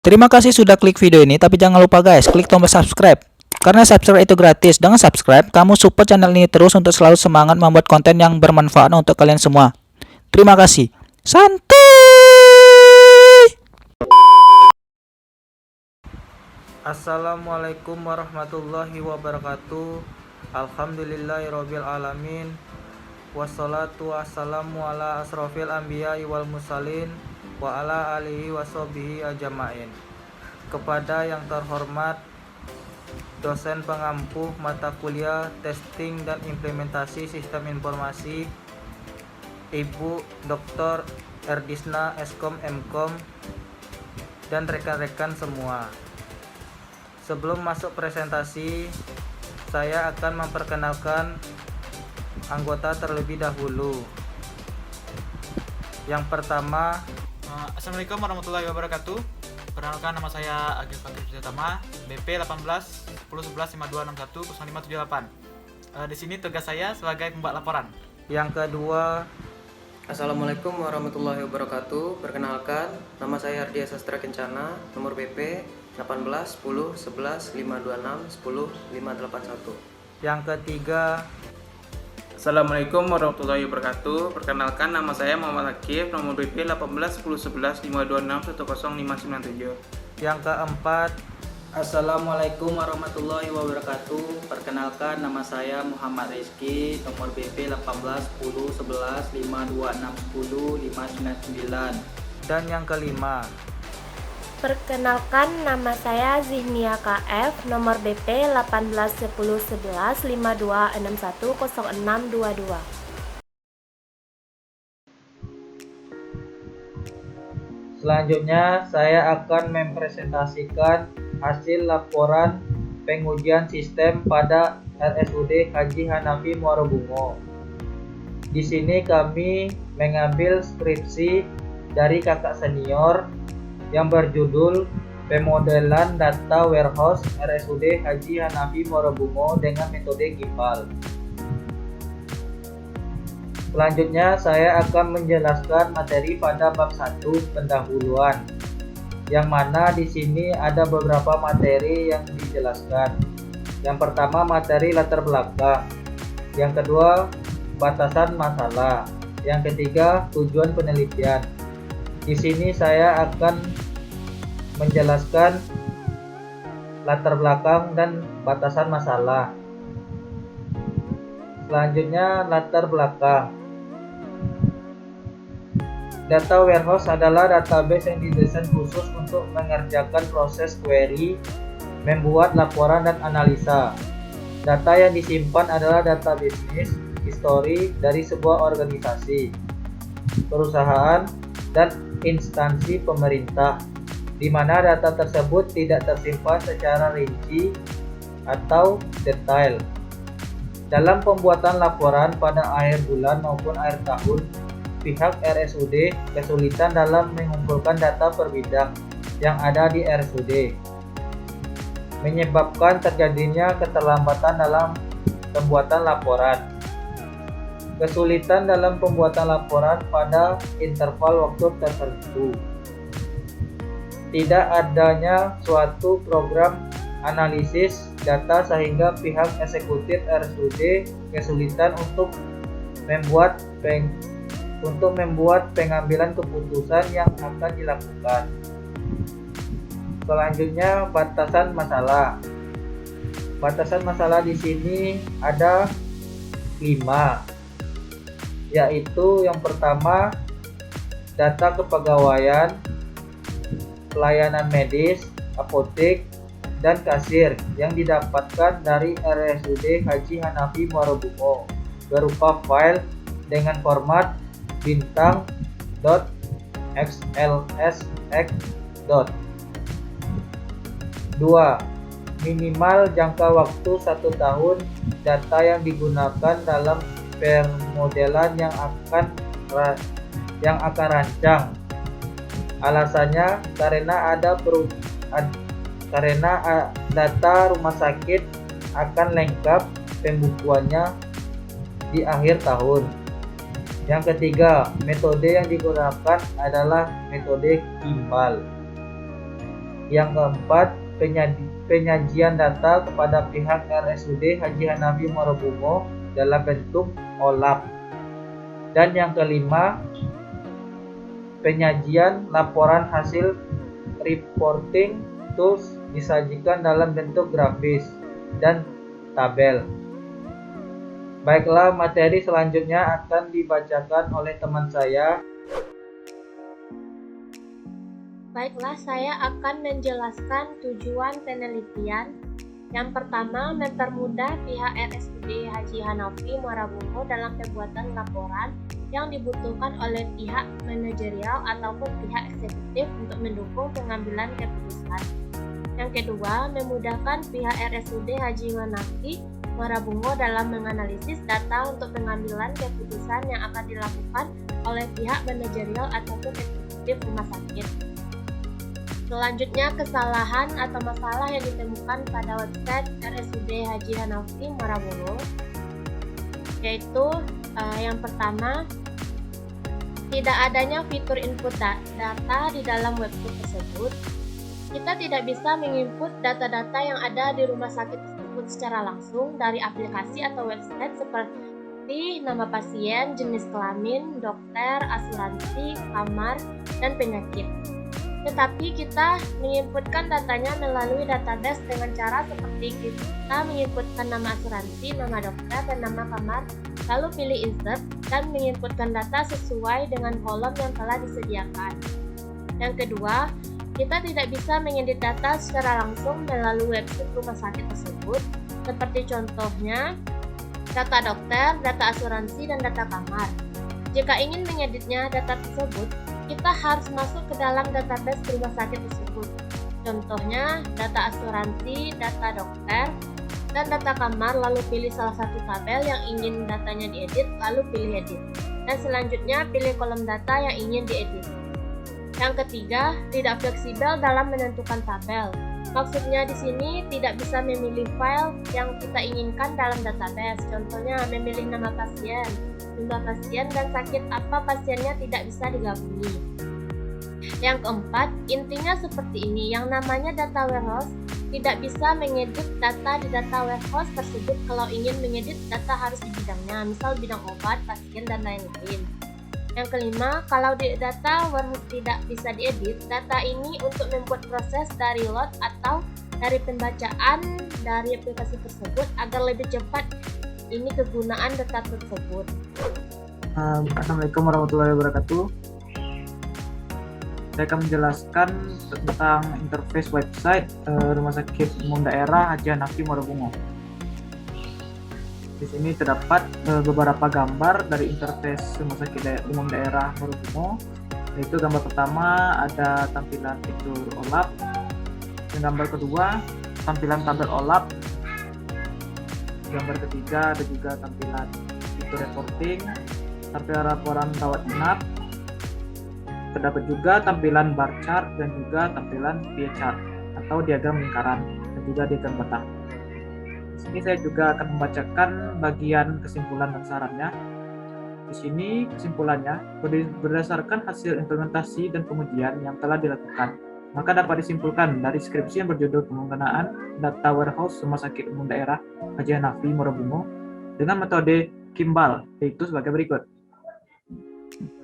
Terima kasih sudah klik video ini, tapi jangan lupa guys, klik tombol subscribe. Karena subscribe itu gratis. Dengan subscribe, kamu support channel ini terus untuk selalu semangat membuat konten yang bermanfaat untuk kalian semua. Terima kasih. Santuy. Assalamualaikum warahmatullahi wabarakatuh. Alhamdulillahirabbil alamin. Wassalatu wassalamu ala asrofil anbiya'i wal mursalin wa ala alihi washabihi ajmain. Kepada yang terhormat dosen pengampu mata kuliah testing dan implementasi sistem informasi, Ibu Dr. Erdisna Eskom Mkom, dan rekan-rekan semua. Sebelum masuk presentasi, saya akan memperkenalkan anggota terlebih dahulu. Yang pertama, Assalamualaikum warahmatullahi wabarakatuh. Perkenalkan, nama saya Agil Fakir Pujatama, BP 18 10 11 5261 0578. Di sini tugas saya sebagai pembuat laporan. yang kedua, Assalamualaikum warahmatullahi wabarakatuh. Perkenalkan, nama saya Ardia Sastra Kencana, nomor BP 18 10 11 526 10 581. yang ketiga, Assalamualaikum warahmatullahi wabarakatuh. Perkenalkan, nama saya Muhammad Akif, nomor BP 18 10 11 526 10 597. yang keempat, Assalamualaikum warahmatullahi wabarakatuh. Perkenalkan, nama saya Muhammad Rizky, nomor BP 18 10 11 526 10 599. dan yang kelima. Perkenalkan, nama saya Zihnia KF, nomor BP 18 10 11 5261 0622. Selanjutnya, saya akan mempresentasikan hasil laporan pengujian sistem pada RSUD Haji Hanafi Muara Bungo. Di sini kami mengambil skripsi dari kakak senior yang berjudul Pemodelan Data Warehouse RSUD Haji Hanafi Muara Bungo dengan metode GIMBAL. Selanjutnya, saya akan menjelaskan materi pada bab 1 pendahuluan, yang mana di sini ada beberapa materi yang dijelaskan. Yang pertama, materi latar belakang. Yang kedua, batasan masalah. Yang ketiga, tujuan penelitian. Di sini saya akan menjelaskan latar belakang dan batasan masalah. Selanjutnya, latar belakang. Data warehouse adalah database yang didesain khusus untuk mengerjakan proses query, membuat laporan dan analisa. Data yang disimpan adalah data bisnis, history dari sebuah organisasi, perusahaan, dan instansi pemerintah, di mana data tersebut tidak tersimpan secara rinci atau detail. Dalam pembuatan laporan pada akhir bulan maupun akhir tahun, pihak RSUD kesulitan dalam mengumpulkan data per bidang yang ada di RSUD, menyebabkan terjadinya keterlambatan dalam pembuatan laporan. Kesulitan dalam pembuatan laporan pada interval waktu tertentu. Tidak adanya suatu program analisis data sehingga pihak eksekutif RSUD kesulitan untuk membuat pengambilan keputusan yang akan dilakukan. Selanjutnya, batasan masalah. Batasan masalah di sini ada 5, yaitu yang pertama, data kepegawaian, pelayanan medis, apotek, dan kasir yang didapatkan dari RSUD Haji Hanafi Muara Bungo berupa file dengan format bintang.xlsx. 2. Minimal jangka waktu 1 tahun data yang digunakan dalam permodelan yang akan rancang. Alasannya karena data rumah sakit akan lengkap pembukuannya di akhir tahun. Yang ketiga, metode yang digunakan adalah metode GIMBAL. Yang keempat, penyajian data kepada pihak RSUD Haji Hanafi Muarabungo dalam bentuk OLAP. Dan yang kelima, penyajian laporan hasil reporting tools disajikan dalam bentuk grafis dan tabel. Baiklah, materi selanjutnya akan dibacakan oleh teman saya. Baiklah, saya akan menjelaskan tujuan penelitian. Yang pertama, mempermudah pihak RSUD Haji Hanafi Muarabungo dalam pembuatan laporan yang dibutuhkan oleh pihak manajerial ataupun pihak eksekutif untuk mendukung pengambilan keputusan. Yang kedua, memudahkan pihak RSUD Haji Hanafi Muarabungo dalam menganalisis data untuk pengambilan keputusan yang akan dilakukan oleh pihak manajerial ataupun eksekutif rumah sakit. Selanjutnya, kesalahan atau masalah yang ditemukan pada website RSUD Haji Hanafi Muarabungo, yaitu yang pertama, tidak adanya fitur input data di dalam website tersebut. Kita tidak bisa menginput data-data yang ada di rumah sakit tersebut secara langsung dari aplikasi atau website seperti nama pasien, jenis kelamin, dokter, asuransi, kamar, dan penyakit. Tetapi kita menginputkan datanya melalui database dengan cara seperti kita menginputkan nama asuransi, nama dokter, dan nama kamar, lalu pilih insert dan menginputkan data sesuai dengan kolom yang telah disediakan. Yang kedua, kita tidak bisa mengedit data secara langsung melalui website rumah sakit tersebut, seperti contohnya data dokter, data asuransi, dan data kamar. Jika ingin mengeditnya data tersebut, kita harus masuk ke dalam database rumah sakit tersebut. Contohnya, data asuransi, data dokter, dan data kamar, lalu pilih salah satu tabel yang ingin datanya diedit, lalu pilih edit. Dan selanjutnya, pilih kolom data yang ingin diedit. Yang ketiga, tidak fleksibel dalam menentukan tabel. Maksudnya di sini tidak bisa memilih file yang kita inginkan dalam database. Contohnya, memilih nama pasien, jumlah pasien, dan sakit apa pasiennya tidak bisa digabungi. Yang keempat, intinya seperti ini, yang namanya data warehouse tidak bisa mengedit data di data warehouse tersebut. Kalau ingin mengedit data harus di bidangnya, misal bidang obat, pasien, dan lain-lain. Yang kelima, kalau di data warehouse tidak bisa diedit, data ini untuk membuat proses dari load atau dari pembacaan dari aplikasi tersebut agar lebih cepat. Ini kegunaan data tersebut. Assalamualaikum warahmatullahi wabarakatuh. Saya akan menjelaskan tentang interface website Rumah Sakit Umum Daerah Haji Hanafi Muarabungo. Di sini terdapat beberapa gambar dari interface Rumah Sakit Umum Daerah Muarabungo. Yaitu gambar pertama ada tampilan fitur OLAP. Dan gambar kedua tampilan tabel OLAP. Gambar ketiga ada juga tampilan fitur reporting, tampilan laporan rawat inap. Terdapat juga tampilan bar chart dan juga tampilan pie chart atau diagram lingkaran dan juga diagram kotak. Di sini saya juga akan membacakan bagian kesimpulan dan sarannya. Di sini kesimpulannya, berdasarkan hasil implementasi dan pengujian yang telah dilakukan, maka dapat disimpulkan dari skripsi yang berjudul penggunaan data warehouse Rumah Sakit Umum Daerah Haji Hanafi Muarabungo dengan metode Kimball, yaitu sebagai berikut.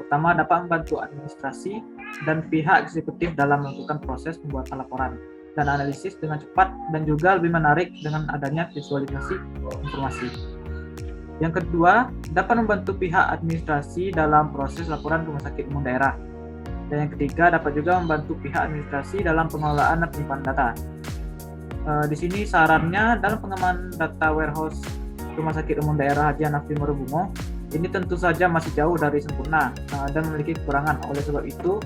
Pertama, dapat membantu administrasi dan pihak eksekutif dalam melakukan proses pembuatan laporan dan analisis dengan cepat dan juga lebih menarik dengan adanya visualisasi informasi. Yang kedua, dapat membantu pihak administrasi dalam proses laporan Rumah Sakit Umum Daerah. Dan yang ketiga, dapat juga membantu pihak administrasi dalam pengelolaan dan penyimpanan data. Di sini sarannya dalam pengembangan data warehouse Rumah Sakit Umum Daerah Haji Hanafi Muarabungo ini tentu saja masih jauh dari sempurna dan memiliki kekurangan. Oleh sebab itu,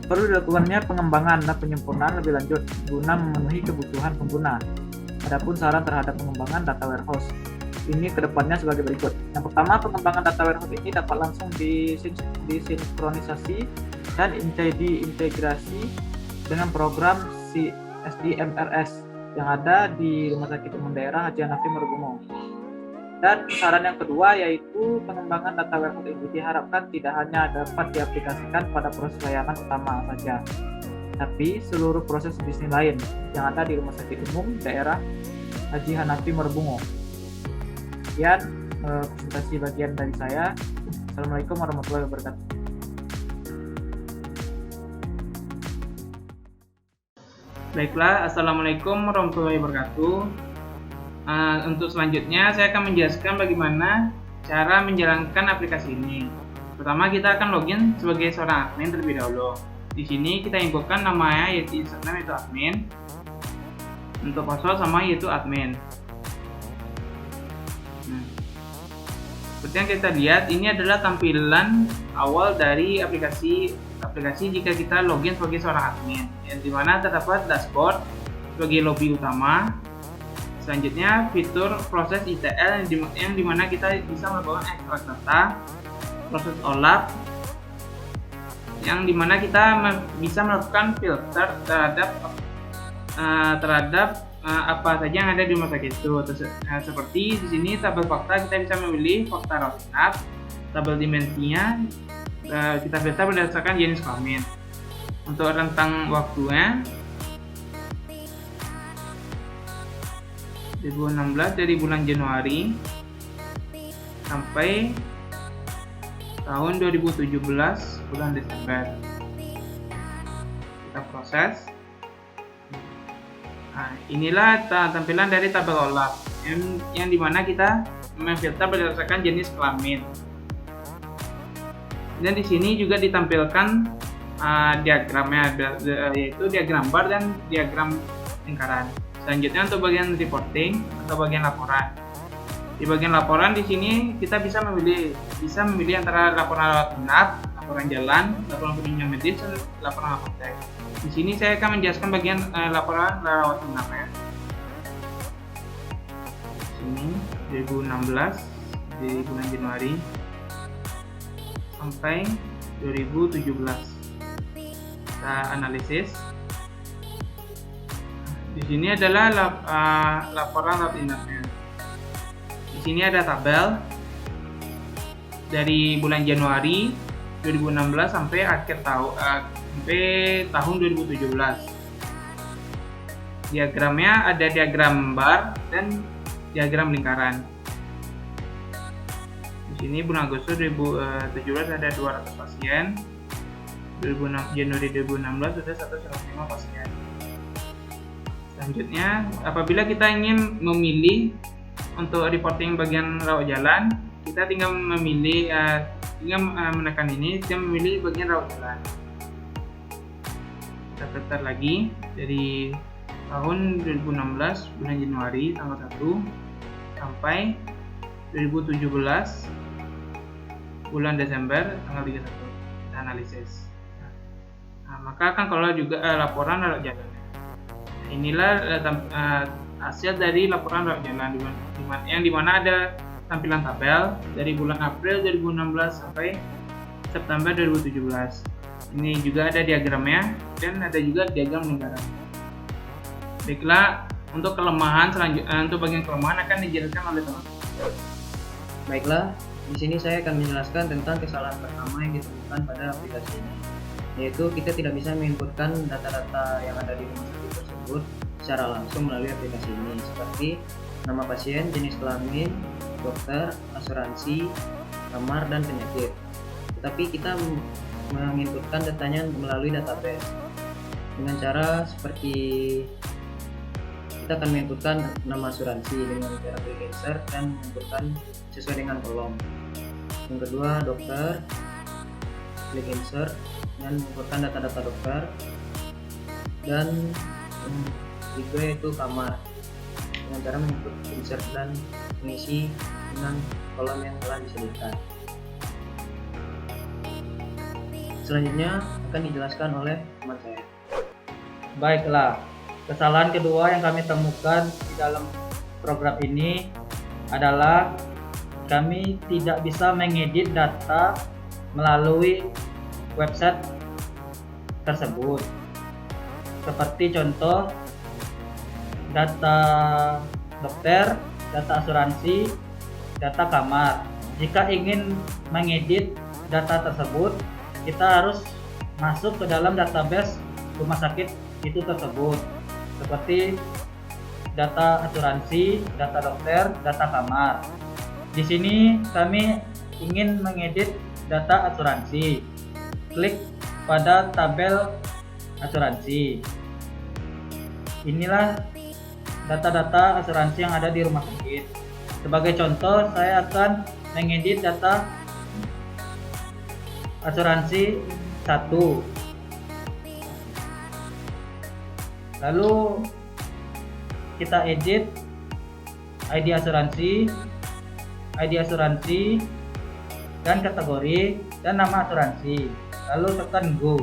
perlu dilakukannya pengembangan dan penyempurnaan lebih lanjut guna memenuhi kebutuhan pengguna. Adapun saran terhadap pengembangan data warehouse ini kedepannya sebagai berikut. Yang pertama, pengembangan data warehouse ini dapat langsung disinkronisasi dan diintegrasi dengan program SDMRS yang ada di Rumah Sakit Umum Daerah Haji Hanafi Muarabungo. Dan saran yang kedua yaitu pengembangan data warehouse ini diharapkan tidak hanya dapat diaplikasikan pada proses layanan utama saja, tapi seluruh proses bisnis lain yang ada di Rumah Sakit Umum Daerah Haji Hanafi Merbungo. Sekian presentasi bagian dari saya. Assalamualaikum warahmatullahi wabarakatuh. Baiklah, Assalamualaikum warahmatullahi wabarakatuh. Untuk selanjutnya saya akan menjelaskan bagaimana cara menjalankan aplikasi ini. Pertama, kita akan login sebagai seorang admin terlebih dahulu. Di sini kita inputkan namanya, yaitu username yaitu admin, untuk password sama yaitu admin. Seperti yang kita lihat, ini adalah tampilan awal dari aplikasi jika kita login sebagai seorang admin, yang dimana terdapat dashboard sebagai lobby utama. Selanjutnya fitur proses ETL yang dimana kita bisa melakukan ekstrak data, proses OLAP, yang dimana kita bisa melakukan filter terhadap apa saja yang ada di rumah sakit itu. Seperti di sini tabel fakta, kita bisa memilih fakta rawat inap, tabel dimensinya kita filter berdasarkan jenis kelamin. Untuk rentang waktunya 2016 dari bulan Januari sampai tahun 2017 bulan Desember. Kita proses. Nah, inilah tampilan dari tabel OLAP yang dimana kita memfilter berdasarkan jenis kelamin. Dan di sini juga ditampilkan diagramnya, yaitu diagram bar dan diagram lingkaran. Selanjutnya untuk bagian reporting atau bagian laporan. Di bagian laporan di sini kita bisa memilih antara laporan rawat inap, laporan jalan, laporan penunjang medis, dan laporan apotek. Di sini saya akan menjelaskan bagian laporan rawat inap ya. Sini 2016 di bulan Januari sampai 2017. Kita analisis. Di sini adalah laporan rawat inapnya. Di sini ada tabel dari bulan Januari 2016 sampai tahun 2017. Diagramnya ada diagram bar dan diagram lingkaran. Di sini bulan Agustus 2017 ada 200 pasien. Januari 2016 sudah 105 pasien. Selanjutnya, apabila kita ingin memilih untuk reporting bagian rawat jalan, kita tinggal memilih, menekan ini, kita memilih bagian rawat jalan. Kita filter lagi dari tahun 2016 bulan Januari tanggal 1 sampai 2017 bulan Desember tanggal 31. Kita analisis. Maka akan keluar juga laporan rawat jalan. Inilah hasil dari laporan rawat jalan yang dimana ada tampilan tabel dari bulan April 2016 sampai September 2017. Ini juga ada diagramnya dan ada juga diagram lingkaran. Baiklah, untuk kelemahan untuk bagian kelemahan akan dijelaskan oleh teman. Baiklah, di sini saya akan menjelaskan tentang kesalahan pertama yang ditemukan pada aplikasi ini, yaitu kita tidak bisa menginputkan data-data yang ada di rumah sakit tersebut secara langsung melalui aplikasi ini, seperti nama pasien, jenis kelamin, dokter, asuransi, kamar, dan penyakit. Tetapi kita menginputkan datanya melalui database dengan cara seperti kita akan menginputkan nama asuransi dengan cara klik insert dan menginputkan sesuai dengan kolom. Yang kedua, dokter, klik insert dan menginputkan data-data dokter. Dan juga itu kamar dengan cara menginput insert dan mengisi dengan kolom yang telah disediakan. Selanjutnya akan dijelaskan oleh teman saya. Baiklah, kesalahan kedua yang kami temukan di dalam program ini adalah kami tidak bisa mengedit data melalui website tersebut. Seperti contoh data dokter, data asuransi, data kamar. Jika ingin mengedit data tersebut, kita harus masuk ke dalam database rumah sakit itu tersebut, seperti data asuransi, data dokter, data kamar. Di sini kami ingin mengedit data asuransi. Klik pada tabel asuransi. Inilah data-data asuransi yang ada di rumah sakit. Sebagai contoh, saya akan mengedit data asuransi 1. Lalu kita edit ID asuransi dan kategori dan nama asuransi, lalu tekan go.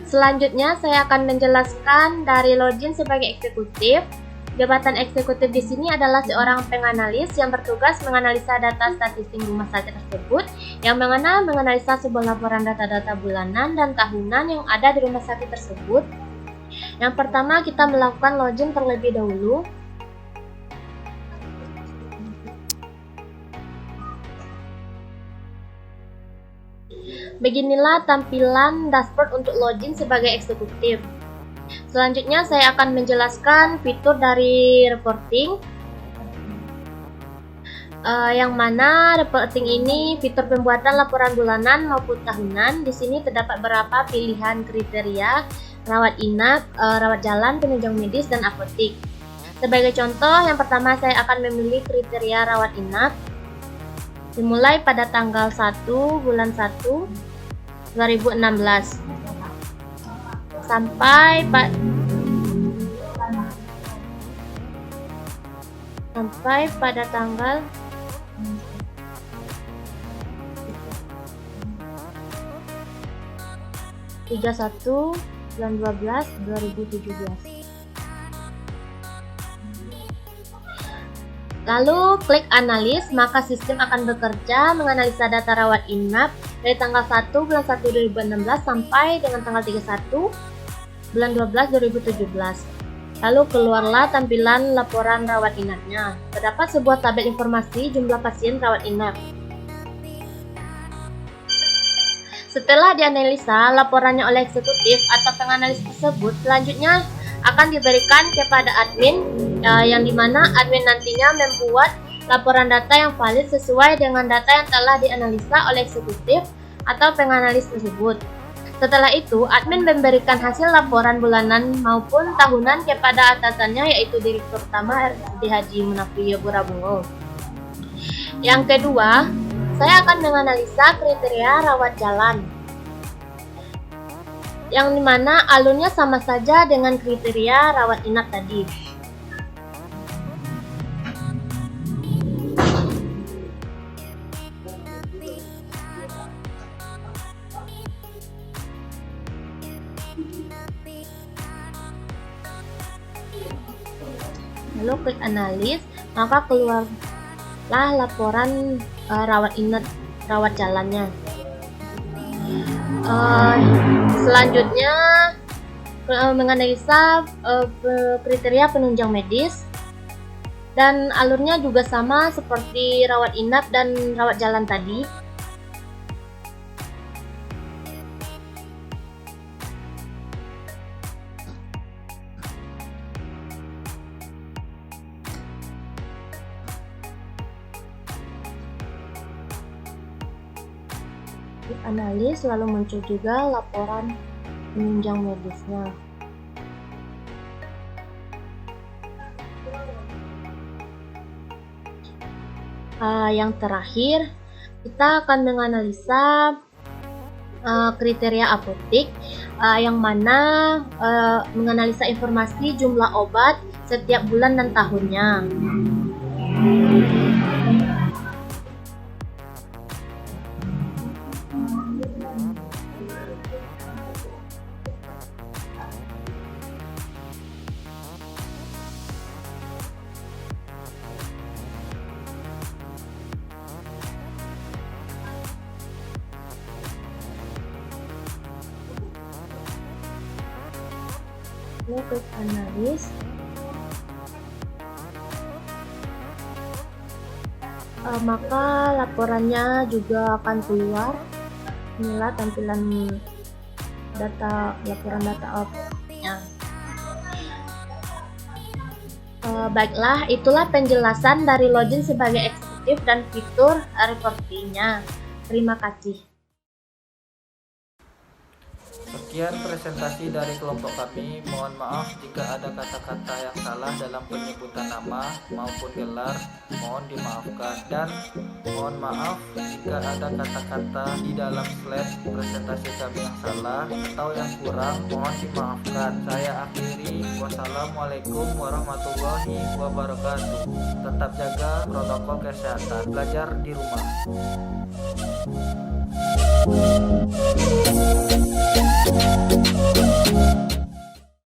Selanjutnya saya akan menjelaskan dari login sebagai eksekutif. Jabatan eksekutif di sini adalah seorang penganalis yang bertugas menganalisa data statistik rumah sakit tersebut, yang menganalisa sebuah laporan data-data bulanan dan tahunan yang ada di rumah sakit tersebut. Yang pertama, kita melakukan login terlebih dahulu. Beginilah tampilan dashboard untuk login sebagai eksekutif. Selanjutnya saya akan menjelaskan fitur dari reporting, yang mana reporting ini fitur pembuatan laporan bulanan maupun tahunan. Di sini terdapat beberapa pilihan kriteria: rawat inap, rawat jalan, penunjang medis, dan apotik. Sebagai contoh, yang pertama saya akan memilih kriteria rawat inap, dimulai pada tanggal 1 bulan 1 2016 sampai pada tanggal 31 bulan 12 2017. Lalu klik analis, maka sistem akan bekerja menganalisa data rawat inap dari tanggal 1 bulan 1 2016 sampai dengan tanggal 31 bulan 12 2017. Lalu keluarlah tampilan laporan rawat inapnya. Terdapat sebuah tabel informasi jumlah pasien rawat inap. Setelah dianalisa laporannya oleh eksekutif atau penganalis tersebut, selanjutnya akan diberikan kepada admin, yang dimana admin nantinya membuat laporan data yang valid sesuai dengan data yang telah dianalisa oleh eksekutif atau penganalis tersebut. Setelah itu, admin memberikan hasil laporan bulanan maupun tahunan kepada atasannya, yaitu Direktur Utama RSUD Haji Munafi Burabungo. Yang kedua, saya akan menganalisa kriteria rawat jalan, yang dimana alurnya sama saja dengan kriteria rawat inap tadi. Lalu klik analis, maka keluarlah laporan rawat inap, rawat jalannya. Selanjutnya menganalisa kriteria penunjang medis, dan alurnya juga sama seperti rawat inap dan rawat jalan tadi. Analis, lalu muncul juga laporan penunjang medisnya. Yang terakhir, kita akan menganalisa kriteria apotik, yang mana menganalisa informasi jumlah obat setiap bulan dan tahunnya. Klik analis, maka laporannya juga akan keluar. Inilah tampilan laporan data outputnya. Baiklah, itulah penjelasan dari login sebagai eksekutif dan fitur reportingnya. Terima kasih. Sekian presentasi dari kelompok kami. Mohon maaf jika ada kata-kata yang salah dalam penyebutan nama maupun gelar, mohon dimaafkan. Dan mohon maaf jika ada kata-kata di dalam slide presentasi kami yang salah atau yang kurang, mohon dimaafkan. Saya akhiri. Wassalamualaikum warahmatullahi wabarakatuh. Tetap jaga protokol kesehatan. Belajar di rumah. Thank you.